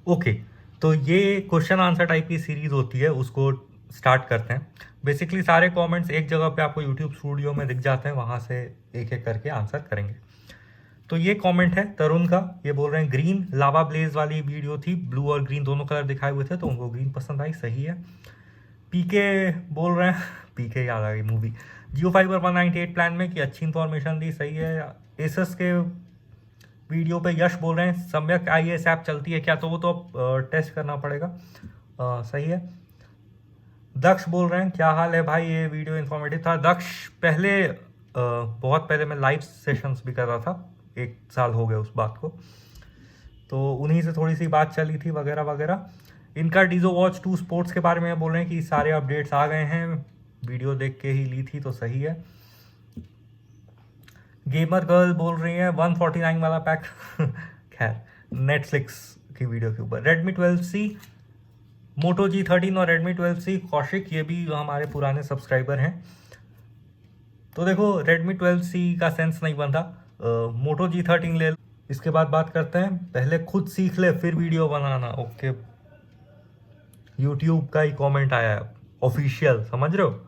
Okay, तो ये question answer type की सीरीज होती है, उसको स्टार्ट करते हैं। बेसिकली सारे कमेंट्स एक जगह पे आपको यूट्यूब स्टूडियो में दिख जाते हैं, वहाँ से एक एक करके आंसर करेंगे। तो ये कमेंट है तरुण का, ये बोल रहे हैं ग्रीन लावा ब्लेज वाली वीडियो थी, ब्लू और ग्रीन दोनों कलर दिखाए हुए थे तो उनको ग्रीन पसंद आई, सही है। पीके बोल रहे हैं पीके याद आ गई मूवी, जियो फाइबर 198 प्लान में कि अच्छी इन्फॉर्मेशन दी, सही है। एसएस के वीडियो पे यश बोल रहे हैं सम्यक आईएएस ऐप चलती है क्या, तो वो तो टेस्ट करना पड़ेगा, सही है। दक्ष बोल रहे हैं क्या हाल है भाई, ये वीडियो इन्फॉर्मेटिव था। दक्ष पहले बहुत पहले मैं लाइव सेशंस भी कर रहा था, 1 साल हो गए उस बात को, तो उन्हीं से थोड़ी सी बात चली थी वगैरह वगैरह। इनका डीजो वॉच 2 स्पोर्ट्स के बारे में बोल रहे हैं कि सारे अपडेट्स आ गए हैं, वीडियो देख के ही ली थी तो सही है। गेमर गर्ल बोल रही है 149 वाला पैक खैर नेटफ्लिक्स की वीडियो के ऊपर। रेडमी 12C, मोटो G13 और रेडमी 12C, कौशिक ये भी हमारे पुराने सब्सक्राइबर हैं। तो देखो रेडमी 12C का सेंस नहीं बनता, मोटो G13 ले लो। इसके बाद बात करते हैं, पहले खुद सीख ले फिर वीडियो बनाना। ओके, यूट्यूब का ही कमेंट आया है ऑफिशियल, समझ रहे हो।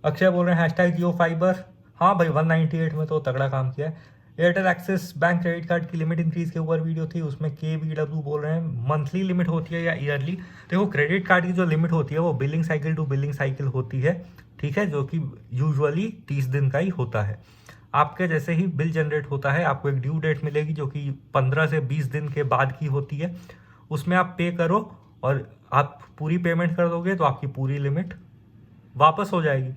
अक्षय बोल रहे हैं हैशटैग जियो फाइबर, हाँ भाई 198 में तो तगड़ा काम किया है। Airtel axis bank credit card की लिमिट इंक्रीज के ऊपर वीडियो थी, उसमें KBW बोल रहे हैं मंथली लिमिट होती है या ईयरली। देखो क्रेडिट कार्ड की जो लिमिट होती है वो billing cycle to billing cycle होती है, ठीक है, जो कि यूजुअली 30 दिन का ही होता है। आपके जैसे ही बिल जनरेट होता है आपको एक ड्यू डेट मिलेगी जो कि 15 से 20 दिन के बाद की होती है, उसमें आप पे करो और आप पूरी पेमेंट कर दोगे तो आपकी पूरी लिमिट वापस हो जाएगी,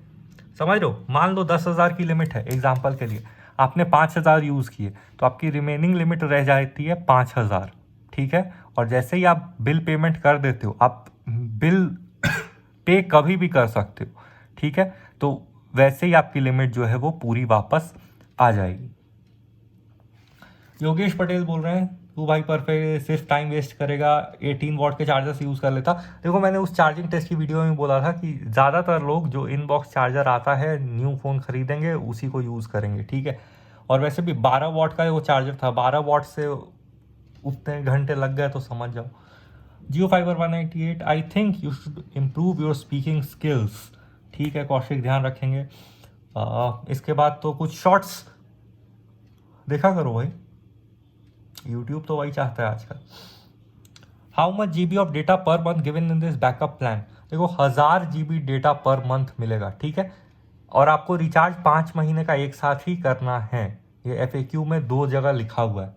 समझ लो। मान लो 10,000 की लिमिट है एग्जाम्पल के लिए, आपने 5,000 यूज़ किए तो आपकी रिमेनिंग लिमिट रह जाती है 5,000, ठीक है। और जैसे ही आप बिल पेमेंट कर देते हो, आप बिल पे कभी भी कर सकते हो, ठीक है, तो वैसे ही आपकी लिमिट जो है वो पूरी वापस आ जाएगी। योगेश पटेल बोल रहे हैं तू भाई परफेक्ट सिर्फ टाइम वेस्ट करेगा, 18 वॉट के चार्जर्स यूज़ कर लेता। देखो मैंने उस चार्जिंग टेस्ट की वीडियो में बोला था कि ज़्यादातर लोग जो इनबॉक्स चार्जर आता है न्यू फ़ोन खरीदेंगे उसी को यूज़ करेंगे, ठीक है। और वैसे भी 12 वॉट का वो चार्जर था, 12 वॉट से उतने घंटे लग गए तो समझ जाओ। Jio fiber 198, I think you should improve your speaking skills, ठीक है कौशिक, ध्यान रखेंगे। इसके बाद तो कुछ शॉर्ट्स देखा करो भाई, यूट्यूब तो वही चाहता है आजकल। How much GB of data per month given in this backup plan, देखो 1000 GB डेटा पर मंथ मिलेगा, ठीक है, और आपको रिचार्ज 5 महीने का एक साथ ही करना है, ये FAQ में 2 जगह लिखा हुआ है।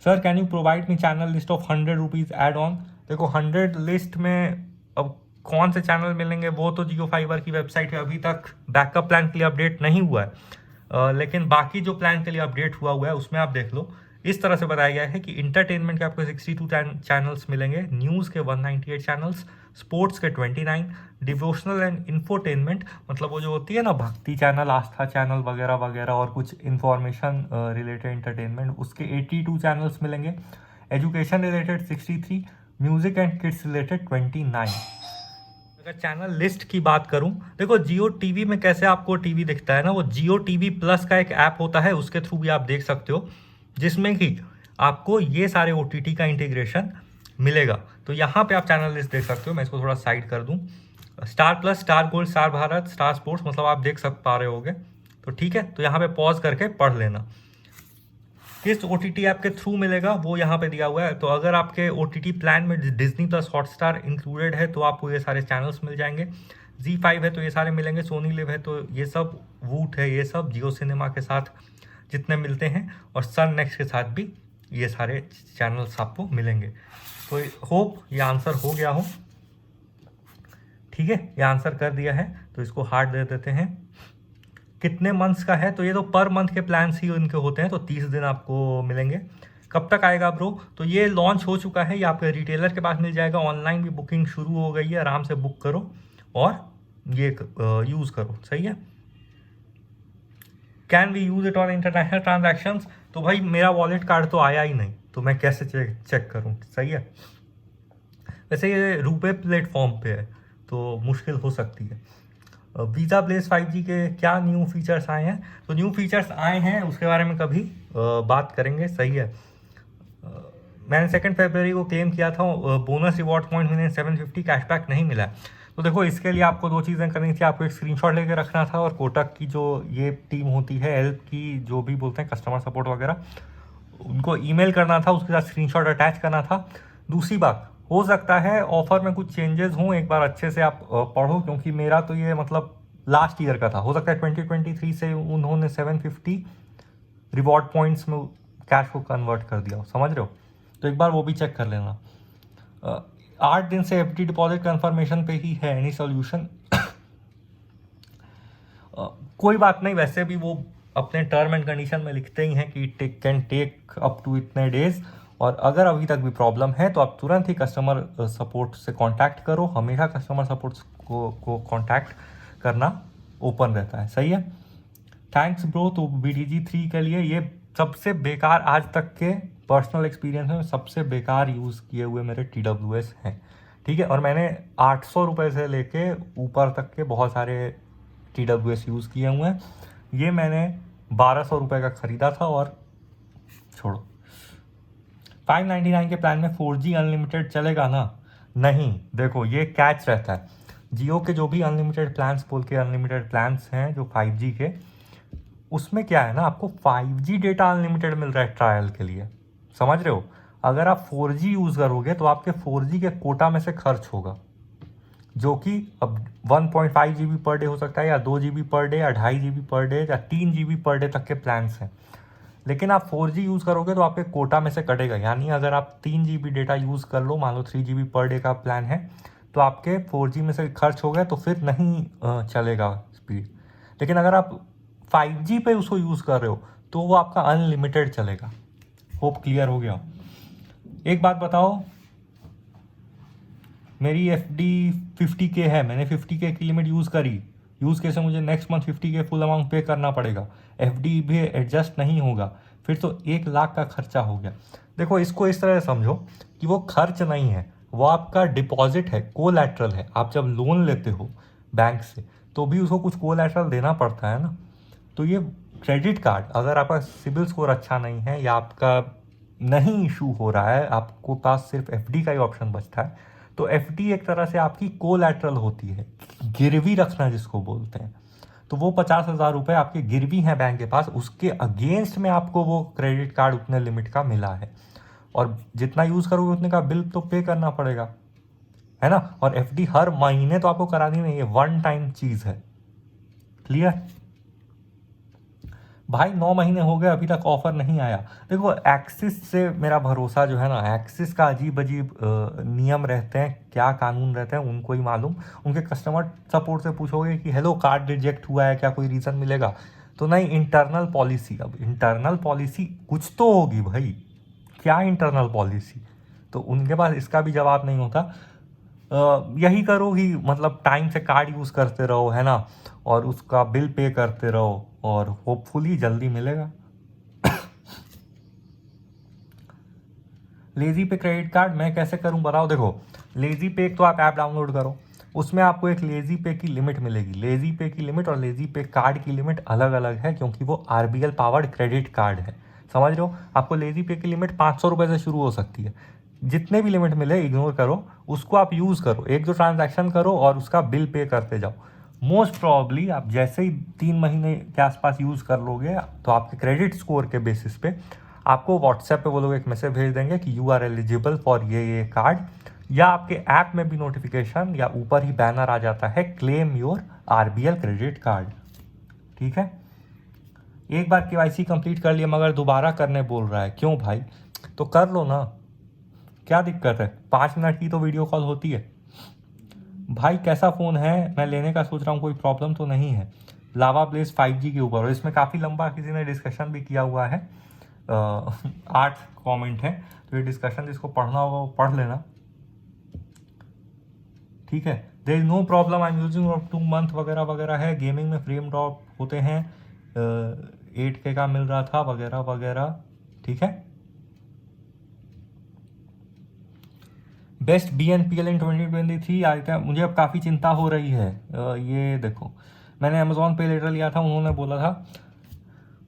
Sir can you provide me channel list of 100 rupees add on, देखो 100 लिस्ट में अब कौन से चैनल मिलेंगे वो तो जियो फाइबर की वेबसाइट है, अभी तक बैकअप प्लान के लिए अपडेट नहीं हुआ है। लेकिन बाकी जो प्लान के लिए अपडेट हुआ है उसमें आप देख लो, इस तरह से बताया गया है कि इंटरटेनमेंट के आपको 62 चैनल्स मिलेंगे, न्यूज़ के 198 चैनल्स, स्पोर्ट्स के 29, डिवोशनल एंड इंफोटेनमेंट मतलब वो जो होती है ना भक्ति चैनल, आस्था चैनल वगैरह वगैरह, और कुछ इन्फॉर्मेशन रिलेटेड इंटरटेनमेंट उसके 82 चैनल्स मिलेंगे, education related 63, music and kids related 29। अगर चैनल लिस्ट की बात करूं, देखो जियो टीवी में कैसे आपको टीवी दिखता है ना, वो जियो टीवी प्लस का एक ऐप होता है, उसके थ्रू भी आप देख सकते हो, जिसमें कि आपको ये सारे OTT का इंटीग्रेशन मिलेगा। तो यहाँ पे आप चैनल लिस्ट देख सकते हो, मैं इसको थोड़ा साइड कर दूँ। Star plus, star gold, star Bharat, star sports मतलब आप देख पा रहे होगे, तो ठीक है, तो यहाँ पे पॉज करके पढ़ लेना। किस OTT ऐप के थ्रू मिलेगा वो यहाँ पे दिया हुआ है, तो अगर आपके OTT प्लान में डिज्नी प्लस हॉटस्टार इंक्लूडेड है तो आपको ये सारे चैनल्स मिल जाएंगे, Z5 है तो ये सारे मिलेंगे, सोनी लिव है तो ये सब, वूट है ये सब, जियो सिनेमा के साथ जितने मिलते हैं, और सन नेक्स्ट के साथ भी ये सारे चैनल्स आपको मिलेंगे। तो होप ये आंसर हो गया हो, ठीक है, ये आंसर कर दिया है तो इसको हार्ड दे देते हैं। कितने मंथ्स का है, तो ये तो पर मंथ के प्लान्स ही इनके होते हैं, तो 30 दिन आपको मिलेंगे। कब तक आएगा ब्रो, तो ये लॉन्च हो चुका है, ये आपके रिटेलर के पास मिल जाएगा, ऑनलाइन भी बुकिंग शुरू हो गई है, आराम से बुक करो और ये यूज़ करो, सही है। Can we use it on international transactions, तो भाई मेरा वॉलेट कार्ड तो आया ही नहीं, तो मैं कैसे चेक करूँ, सही है। वैसे ये रुपे प्लेटफॉर्म पे है तो मुश्किल हो सकती है। वीज़ा ब्लेज 5G के क्या न्यू फीचर्स आए हैं, तो न्यू फीचर्स आए हैं उसके बारे में कभी बात करेंगे, सही है। मैंने 2 फरवरी को क्लेम किया था, बोनस रिवॉर्ड पॉइंट मिले 750, कैशबैक नहीं मिला है। तो देखो इसके लिए आपको 2 चीज़ें करनी थी, आपको एक स्क्रीनशॉट लेके रखना था और कोटक की जो ये टीम होती है हेल्प की, जो भी बोलते हैं कस्टमर सपोर्ट वगैरह, उनको ईमेल करना था, उसके साथ स्क्रीनशॉट अटैच करना था। दूसरी बात, हो सकता है ऑफर में कुछ चेंजेस हों, एक बार अच्छे से आप पढ़ो, क्योंकि मेरा तो ये मतलब लास्ट ईयर का था, हो सकता है 2023 से उन्होंने 750 रिवॉर्ड पॉइंट्स में कैश को कन्वर्ट कर दिया हो, समझ रहे हो? तो एक बार वो भी चेक कर लेना। 8 दिन से एफडी डिपॉजिट कन्फर्मेशन पे ही है, एनी सोल्यूशन? कोई बात नहीं, वैसे भी वो अपने टर्म एंड कंडीशन में लिखते ही हैं कि कैन टेक अप टू इतने डेज, और अगर अभी तक भी प्रॉब्लम है तो आप तुरंत ही कस्टमर सपोर्ट से कांटेक्ट करो, हमेशा कस्टमर सपोर्ट को कांटेक्ट करना ओपन रहता है, सही है? Thanks bro. तो BDG3 के लिए ये सबसे बेकार आज तक के पर्सनल एक्सपीरियंस में सबसे बेकार यूज़ किए हुए मेरे TWS हैं, ठीक है? और मैंने 800 रुपये से लेके ऊपर तक के बहुत सारे TWS यूज़ किए हुए हैं। ये मैंने 1200 रुपये का ख़रीदा था, और छोड़ो। 599 के प्लान में 4G अनलिमिटेड चलेगा ना? नहीं, देखो ये कैच रहता है, जियो के जो भी अनलिमिटेड प्लान्स बोल के अनलिमिटेड प्लान्स हैं जो 5G के, उसमें क्या है ना, आपको 5G डेटा अनलिमिटेड मिल रहा है ट्रायल के लिए, समझ रहे हो? अगर आप 4G यूज़ करोगे तो आपके 4G के कोटा में से खर्च होगा, जो कि अब 1.5 GB पर डे हो सकता है, या 2 GB पर डे, या 2.5 GB पर डे, या 3 GB पर डे तक के प्लान्स हैं। लेकिन आप 4G यूज़ करोगे तो आपके कोटा में से कटेगा, यानी अगर आप 3 GB डेटा यूज़ कर लो, मान लो 3 GB पर डे का प्लान है, तो आपके 4G में से खर्च हो गए तो फिर नहीं चलेगा स्पीड। लेकिन अगर आप 5G पे उसको यूज़ कर रहे हो तो वो आपका अनलिमिटेड चलेगा। होप क्लियर हो गया। एक बात बताओ, मेरी FD 50K है, मैंने 50K की लिमिट यूज़ कैसे? मुझे next month 50K full amount पे करना पड़ेगा, FD भी एडजस्ट नहीं होगा, फिर तो 1 लाख का खर्चा हो गया। देखो इसको इस तरह समझो कि वो खर्च नहीं है, वो आपका डिपॉजिट है, कोलैटरल है। आप जब लोन लेते हो बैंक से तो भी उसको कुछ कोलैटरल देना पड़ता है ना। तो ये क्रेडिट कार्ड, अगर आपका सिबिल स्कोर अच्छा नहीं है, या आपका नहीं इशू हो रहा है, आपको पास सिर्फ FD का ही ऑप्शन बचता है, तो FD एक तरह से आपकी कोलैटरल होती है, गिरवी रखना जिसको बोलते हैं। तो वो 50,000 रुपये आपके गिरवी हैं बैंक के पास, उसके अगेंस्ट में आपको वो क्रेडिट कार्ड उतने लिमिट का मिला है, और जितना यूज़ करोगे उतने का बिल तो पे करना पड़ेगा, है ना? और FD हर महीने तो आपको करानी नहीं है, वन टाइम चीज़ है। क्लियर भाई? 9 महीने हो गए, अभी तक ऑफर नहीं आया। देखो एक्सिस से मेरा भरोसा जो है ना, एक्सिस का अजीब अजीब नियम रहते हैं, क्या कानून रहते हैं उनको ही मालूम। उनके कस्टमर सपोर्ट से पूछोगे कि हेलो कार्ड रिजेक्ट हुआ है, क्या कोई रीज़न मिलेगा? तो नहीं, इंटरनल पॉलिसी। अब इंटरनल पॉलिसी कुछ तो होगी भाई, क्या इंटरनल पॉलिसी? तो उनके पास इसका भी जवाब नहीं होता। यही करो कि मतलब टाइम से कार्ड यूज़ करते रहो, है ना, और उसका बिल पे करते रहो, और होपफुली जल्दी मिलेगा। लेजी पे क्रेडिट कार्ड मैं कैसे करूं बताओ? देखो लेजी पे एक तो आप ऐप डाउनलोड करो, उसमें आपको एक लेजी पे की लिमिट मिलेगी। लेजी पे की लिमिट और लेजी पे कार्ड की लिमिट अलग अलग है, क्योंकि वो RBL पावर्ड क्रेडिट कार्ड है, समझ रहे हो? आपको लेजी पे की लिमिट 500 रुपये से शुरू हो सकती है। जितने भी लिमिट मिले इग्नोर करो, उसको आप यूज़ करो, 1-2 ट्रांजैक्शन करो और उसका बिल पे करते जाओ। मोस्ट प्रॉब्ली आप जैसे ही 3 महीने के आसपास यूज़ कर लोगे तो आपके क्रेडिट स्कोर के बेसिस पे आपको व्हाट्सएप पे वो लोग एक मैसेज भेज देंगे कि यू आर एलिजिबल फॉर ये कार्ड, या आपके ऐप में भी नोटिफिकेशन या ऊपर ही बैनर आ जाता है claim your RBL credit card, ठीक है? एक बार KYC कंप्लीट कर लिया मगर दोबारा करने बोल रहा है, क्यों भाई? तो कर लो ना, क्या दिक्कत है? 5 मिनट की तो वीडियो कॉल होती है। भाई कैसा फ़ोन है, मैं लेने का सोच रहा हूँ, कोई प्रॉब्लम तो नहीं है? लावा ब्लेज 5G के ऊपर, और इसमें काफ़ी लंबा किसी ने डिस्कशन भी किया हुआ है, 8 कमेंट है, तो ये डिस्कशन जिसको पढ़ना होगा वो पढ़ लेना, ठीक है? There is no problem, I am using 2 month वगैरह वगैरह है, गेमिंग में फ्रेम ड्रॉप होते हैं, 8K का मिल रहा था वगैरह वगैरह, ठीक है? बेस्ट BNPL इन 2023 आई था। मुझे अब काफ़ी चिंता हो रही है। ये देखो मैंने अमेजोन पे लेटर लिया था, उन्होंने बोला था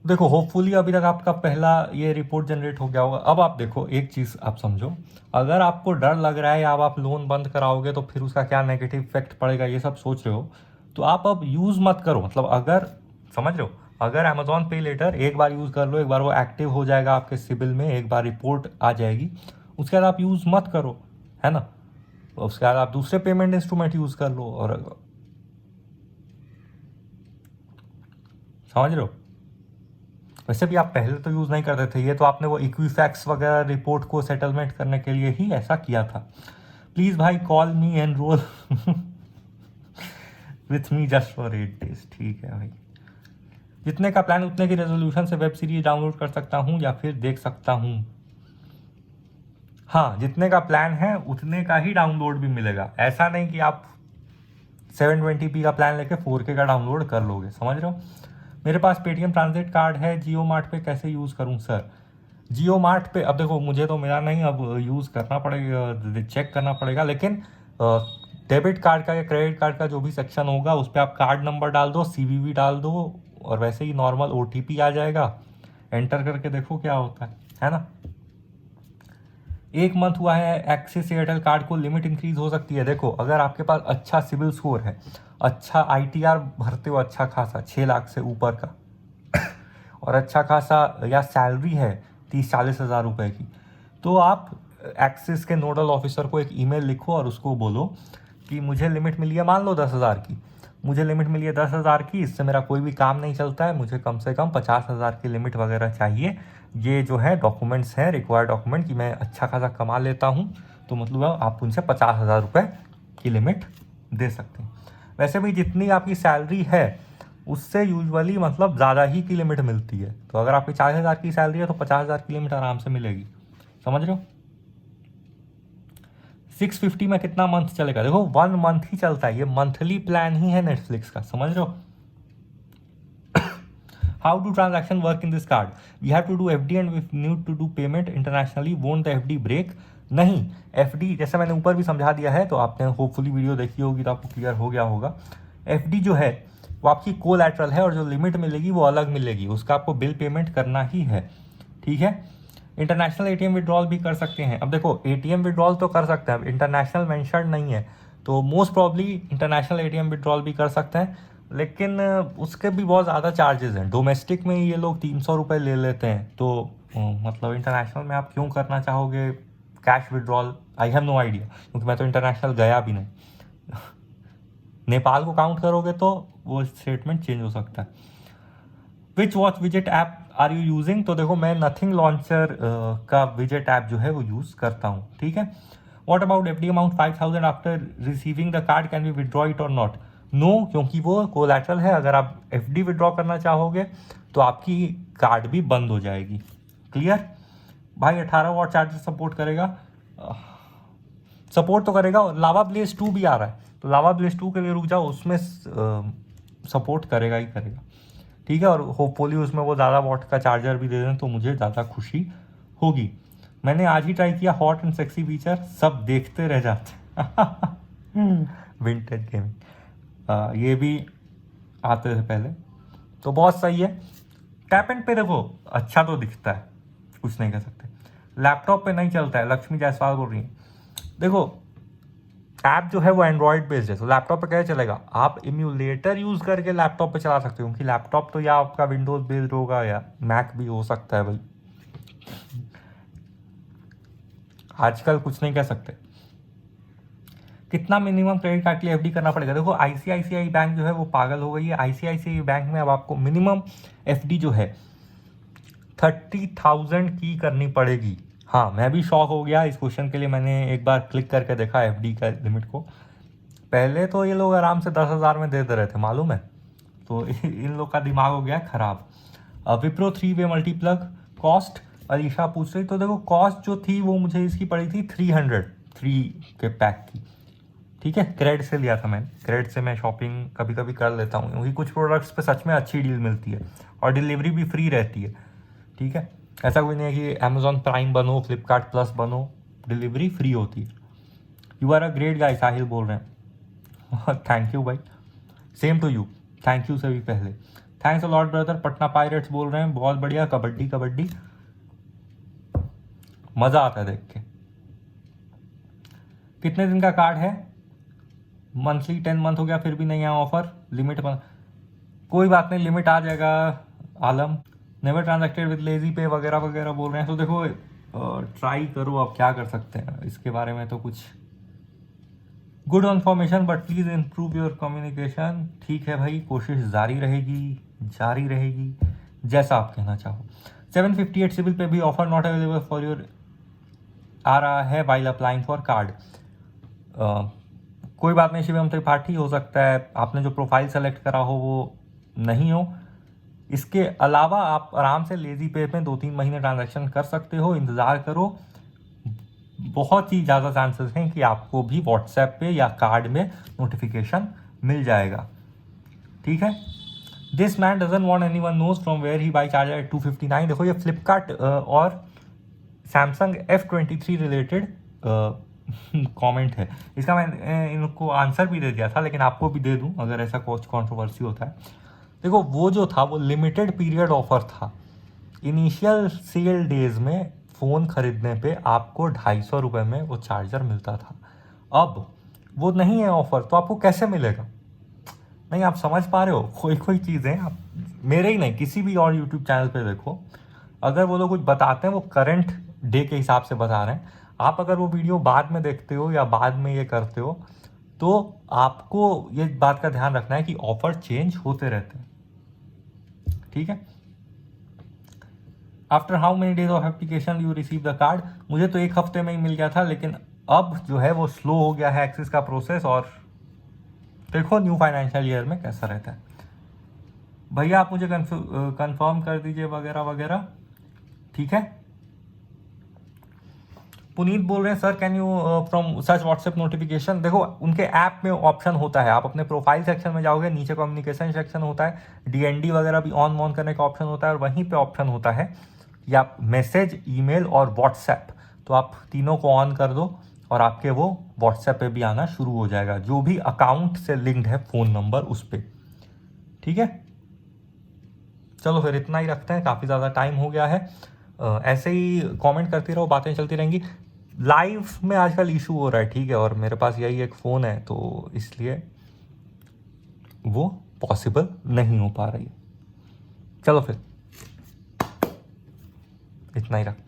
देखो होपफुली अभी तक आपका पहला ये रिपोर्ट जनरेट हो गया होगा। अब आप देखो एक चीज़ आप समझो, अगर आपको डर लग रहा है या अब आप लोन बंद कराओगे तो फिर उसका क्या नेगेटिव इफेक्ट पड़ेगा ये सब सोच रहे हो, तो आप अब यूज़ मत करो। मतलब अगर समझ रहे हो, अगर अमेजॉन पे लेटर एक बार यूज़ कर लो, एक बार वो एक्टिव हो जाएगा आपके सिबिल में, एक बार रिपोर्ट आ जाएगी, उसके बाद आप यूज़ मत करो, है ना। उसके बाद आप दूसरे पेमेंट इंस्ट्रूमेंट यूज़ कर लो। और समझ रहे हो, वैसे भी आप पहले तो यूज़ नहीं करते थे, ये तो आपने वो इक्विफैक्स वगैरह रिपोर्ट को सेटलमेंट करने के लिए ही ऐसा किया था। प्लीज़ भाई call me enrol with me just for 8 days। ठीक है भाई, जितने का प्लान उतने की रेजोल्यूशन से वेब सीरीज डाउनलोड कर सकता हूँ या फिर देख सकता हूँ। हाँ, जितने का प्लान है उतने का ही डाउनलोड भी मिलेगा। ऐसा नहीं कि आप 720p का प्लान लेके 4K का डाउनलोड कर लोगे, समझ रहे हो। मेरे पास पेटीएम ट्रांजिट कार्ड है, जियो मार्ट पे कैसे यूज़ करूँ सर। जियो मार्ट पे अब देखो मुझे तो मिला नहीं, अब यूज़ करना पड़ेगा, चेक करना पड़ेगा। लेकिन डेबिट कार्ड का या क्रेडिट कार्ड का जो भी सेक्शन होगा उस पर आप कार्ड नंबर डाल दो, CVV डाल दो, और वैसे ही नॉर्मल OTP आ जाएगा, एंटर करके देखो क्या होता है ना। 1 मंथ हुआ है, एक्सिस एयरटेल कार्ड को लिमिट इंक्रीज हो सकती है। देखो अगर आपके पास अच्छा सिविल स्कोर है, अच्छा ITR भरते हो अच्छा खासा 6 लाख से ऊपर का, और अच्छा खासा या सैलरी है 30-40 हज़ार रुपये की, तो आप एक्सिस के नोडल ऑफिसर को एक ईमेल लिखो और उसको बोलो कि मुझे लिमिट मिली है, मान लो 10,000 की, मुझे लिमिट मिली है 10,000 की, इससे मेरा कोई भी काम नहीं चलता है, मुझे कम से कम 50,000 की लिमिट वगैरह चाहिए। ये जो है डॉक्यूमेंट्स हैं, रिक्वायर्ड डॉक्यूमेंट, कि मैं अच्छा खासा कमा लेता हूँ, तो मतलब आप उनसे 50,000 रुपये की लिमिट दे सकते हैं। वैसे भी जितनी आपकी सैलरी है उससे यूजुअली मतलब ज़्यादा ही की लिमिट मिलती है। तो अगर आपकी 40,000 की सैलरी है तो 50,000 की लिमिट आराम से मिलेगी, समझ रहे हो। 650 में कितना मंथ चलेगा, देखो 1 मंथ ही चलता है, ये मंथली प्लान ही है नेटफ्लिक्स का, समझ रहे हो। How do transaction work in this card, we have to do FD and we need to do payment internationally, won't the FD break. नहीं, FD जैसे मैंने ऊपर भी समझा दिया है, तो आपने होपफुली वीडियो देखी होगी तो आपको क्लियर हो गया होगा। FD जो है वो आपकी कोलैटरल है, और जो लिमिट मिलेगी वो अलग मिलेगी, उसका आपको बिल पेमेंट करना ही है, ठीक है। इंटरनेशनल ATM विड्रॉल भी कर सकते हैं। अब देखो ATM विड्रॉल तो कर सकते हैं, अब इंटरनेशनल मेंशन नहीं है, तो most probably international ATM withdrawal भी कर सकते हैं, लेकिन उसके भी बहुत ज़्यादा चार्जेस हैं। डोमेस्टिक में ये लोग 300 रुपये ले लेते हैं, तो मतलब इंटरनेशनल में आप क्यों करना चाहोगे cash withdrawal, I have no idea, क्योंकि मैं तो इंटरनेशनल गया भी नहीं। नेपाल को काउंट करोगे तो वो स्टेटमेंट चेंज हो सकता है। विच वॉच विजेट ऐप आर यू यूजिंग, तो देखो मैं नथिंग लॉन्चर का विजेट ऐप जो है वो यूज़ करता हूँ, ठीक है। What about FD amount 5,000 after receiving the card, can we withdraw it और नॉट। नो, क्योंकि वो कोलैटरल है, अगर आप FD विड्रॉ करना चाहोगे तो आपकी कार्ड भी बंद हो जाएगी। क्लियर भाई। 18 वॉट चार्जर सपोर्ट करेगा, सपोर्ट तो करेगा। लावा ब्लेज 2 भी आ रहा है, तो लावा ब्लेज 2 के लिए रुक जाओ, उसमें सपोर्ट करेगा ही करेगा, ठीक है। और होपफुली उसमें वो ज़्यादा वॉट का चार्जर भी दे दें तो मुझे ज़्यादा खुशी होगी। मैंने आज ही ट्राई किया, हॉट एंड सेक्सी फीचर सब देखते रह जाते विंटेज गेमिंग, ये भी आते थे पहले, तो बहुत सही है। टैप एंड पे देखो अच्छा तो दिखता है, कुछ नहीं कह सकते। लैपटॉप पे नहीं चलता है, लक्ष्मी जायसवाल बोल रही है। देखो ऐप जो है वो एंड्रॉयड बेस्ड है, तो लैपटॉप पे कैसे चलेगा, आप इम्यूलेटर यूज़ करके लैपटॉप पे चला सकते हो, क्योंकि लैपटॉप तो या आपका विंडोज़ बेस्ड होगा या मैक भी हो सकता है भाई, आजकल कुछ नहीं कह सकते। कितना मिनिमम क्रेडिट कार्ड के लिए FD करना पड़ेगा, देखो ICICI बैंक जो है वो पागल हो गई है। ICICI बैंक में अब आपको मिनिमम FD जो है 30,000 की करनी पड़ेगी। हाँ, मैं भी शॉक हो गया इस क्वेश्चन के लिए, मैंने एक बार क्लिक करके देखा FD का लिमिट को। पहले तो ये लोग आराम से 10,000 में दे दे रहे थे, मालूम है, तो इन लोग का दिमाग हो गया खराब। विप्रो 3-वे मल्टीप्लग कॉस्ट अलीशा पूछ रही, तो देखो कॉस्ट जो थी वो मुझे इसकी पड़ी थी 3 के पैक की, ठीक है। क्रेडिट से लिया था मैंने, क्रेडिट से मैं शॉपिंग कभी कभी कर लेता हूँ, क्योंकि कुछ प्रोडक्ट्स पे सच में अच्छी डील मिलती है और डिलीवरी भी फ्री रहती है, ठीक है। ऐसा कोई नहीं है कि अमेजॉन प्राइम बनो, फ्लिपकार्ट प्लस बनो, डिलीवरी फ्री होती है। You are a great guy, Sahil बोल रहे हैं। थैंक यू भाई, same to you, thank you से भी पहले। Thanks a lot brother. Patna pirates बोल रहे हैं बहुत बढ़िया, कबड्डी कबड्डी मज़ा आता है देख के। कितने दिन का कार्ड है? मंथली 10 मंथ हो गया फिर भी नहीं आया ऑफर, लिमिट पर। कोई बात नहीं, लिमिट आ जाएगा आलम। नेवर ट्रांजेक्टेड विद लेजी पे वगैरह वगैरह बोल रहे हैं, तो देखो ट्राई करो, अब क्या कर सकते हैं इसके बारे में तो कुछ। Good information but please improve your communication. ठीक है भाई, कोशिश जारी रहेगी जैसा आप कहना चाहो। 758 सिविल पे भी offer not available for your आ रहा है वाइल अप्लाइंग फॉर कार्ड। कोई बात नहीं शिवम त्रिपाठी, हो सकता है आपने जो प्रोफाइल सेलेक्ट करा हो वो नहीं हो। इसके अलावा आप आराम से लेजी पे में 2-3 महीने ट्रांजैक्शन कर सकते हो, इंतज़ार करो। बहुत ही ज़्यादा चांसेस हैं कि आपको भी व्हाट्सएप पे या कार्ड में नोटिफिकेशन मिल जाएगा। ठीक है। This man doesn't want anyone knows from where he buy charger at 259। देखो ये फ्लिपकार्ट और सैमसंग F23 रिलेटेड कमेंट है। इसका मैं इनको आंसर भी दे दिया था, लेकिन आपको भी दे दूं अगर ऐसा कुछ कंट्रोवर्सी होता है। देखो वो जो था वो लिमिटेड पीरियड ऑफर था। इनिशियल सेल डेज में फ़ोन खरीदने पे आपको 250 रुपये में वो चार्जर मिलता था। अब वो नहीं है ऑफर, तो आपको कैसे मिलेगा? नहीं, आप समझ पा रहे हो? कोई चीज़ें आप मेरे ही नहीं किसी भी और यूट्यूब चैनल पे देखो, अगर वो लोग कुछ बताते हैं वो करंट डे के हिसाब से बता रहे हैं। आप अगर वो वीडियो बाद में देखते हो या बाद में ये करते हो तो आपको ये बात का ध्यान रखना है कि ऑफर चेंज होते रहते हैं। ठीक है। After how many days of application you receive the card? मुझे तो 1 हफ्ते में ही मिल गया था, लेकिन अब जो है वो स्लो हो गया है एक्सेस का प्रोसेस। और देखो न्यू फाइनेंशियल ईयर में कैसा रहता है। भैया आप मुझे कंफर्म कर दीजिए वगैरह वगैरह। ठीक है। पुनीत बोल रहे हैं sir can you from search WhatsApp notification. देखो उनके ऐप में ऑप्शन होता है, आप अपने प्रोफाइल सेक्शन में जाओगे, नीचे कम्युनिकेशन सेक्शन होता है, DND वगैरह भी ऑन करने का ऑप्शन होता है, और वहीं पे ऑप्शन होता है या मैसेज, ईमेल और व्हाट्सएप। तो आप तीनों को ऑन कर दो और आपके वो व्हाट्सएप पे भी आना शुरू हो जाएगा, जो भी अकाउंट से लिंक्ड है फ़ोन नंबर उस पर। ठीक है। चलो फिर इतना ही रखते हैं, काफ़ी ज़्यादा टाइम हो गया है। ऐसे ही कमेंट करती रहो, बातें चलती रहेंगी। लाइव में आजकल इशू हो रहा है, ठीक है, और मेरे पास यही एक फ़ोन है तो इसलिए वो पॉसिबल नहीं हो पा रही है। चलो फिर इतना ही रखते हैं।